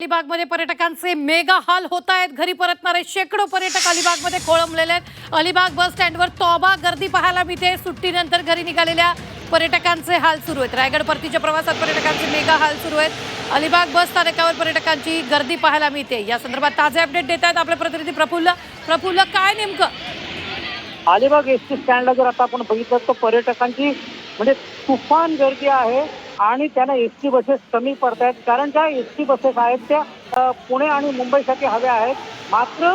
अलिबागमध्ये पर्यटकांचे मेगा हाल होत आहेत। घरी परतणारे शेकडो पर्यटक अलिबागमध्ये खोळंबलेले आहेत। अलिबाग बस स्टँडवर तौबा गर्दी पाहायला मिळते। सुट्टीनंतर घरी निघालेल्या पर्यटकांचे हाल सुरू आहेत। रायगड परतीच्या प्रवासात पर्यटकांचे मेगा हाल सुरू आहेत। अलिबाग बस स्थानकावर पर्यटकांची गर्दी पाहायला मिळते। या संदर्भात ताजे अपडेट देत आहेत आपले प्रतिनिधी प्रफुल्ल काय नेमकं अलिबाग एसटी स्टँडला जर आता आपण बघितलं तर पर्यटकांची म्हणजे तुफान गर्दी आहे आणि त्यांना एसटी बसेस कमी पडत आहेत, कारण ज्या एसटी बसेस आहेत त्या पुणे आणि मुंबईसाठी हव्या आहेत। मात्र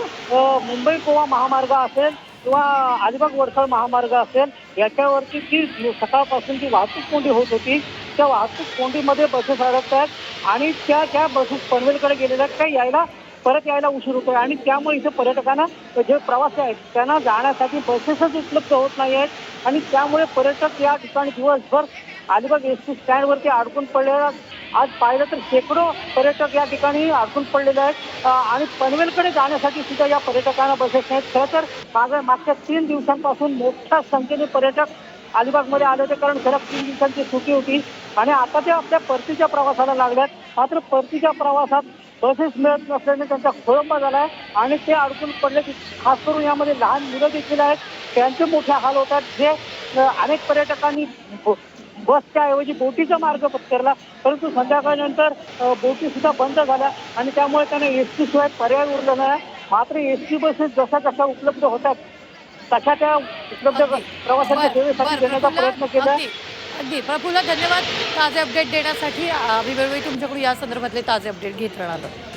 मुंबई गोवा महामार्ग असेल किंवा अलिबाग वडसर महामार्ग असेल याच्यावरती जी सकाळपासून जी वाहतूक कोंडी होत होती त्या वाहतूक कोंडीमध्ये बसेस अडकत आहेत आणि त्या बसेस पनवेलकडे गेलेल्या आहेत, काही यायला परत यायला उशीर होतोय आणि त्यामुळे इथे पर्यटकांना जे प्रवासी आहेत त्यांना जाण्यासाठी बसेसच उपलब्ध होत नाही आहेत आणि त्यामुळे पर्यटक या ठिकाणी दिवसभर अलिबाग एसटी स्टँडवरती अडकून पडलेले। आज पाहिलं तर शेकडो पर्यटक या ठिकाणी अडकून पडलेले आहेत आणि पनवेलकडे जाण्यासाठी सुद्धा या पर्यटकांना बसेस नाहीत। खरं तर मागच्या 3 दिवसांपासून मोठ्या संख्येने पर्यटक अलिबागमध्ये आले होते, कारण सलग 3 दिवसांची सुट्टी होती आणि आता ते आपल्या परतीच्या प्रवासाला लागल्यात। मात्र परतीच्या प्रवासात बसेस मिळत नसल्याने त्यांचा खोळंबा झाला आहे आणि ते अडकून पडले। खास करून यामध्ये लहान मुलं देखील आहेत, त्यांचे मोठे हाल होतात। जे अनेक पर्यटकांनी बसच्या ऐवजी बोटीचा मार्ग पत्करला, परंतु संध्याकाळनंतर बोटी सुद्धा बंद झाल्या आणि त्यामुळे त्यांना एसटी शिवाय पर्याय उरला नाही। मात्र एसटी बसेस जशा जशा उपलब्ध होतात तशा त्या उपलब्ध प्रवाशांच्या सेवेसाठी देण्याचा प्रयत्न केला। अगदी प्रफुल्ल, धन्यवाद ताजे अपडेट देण्यासाठी। आम्ही वेळोवेळी तुमच्याकडून या संदर्भातले ताजे अपडेट घेत राहणार आहोत।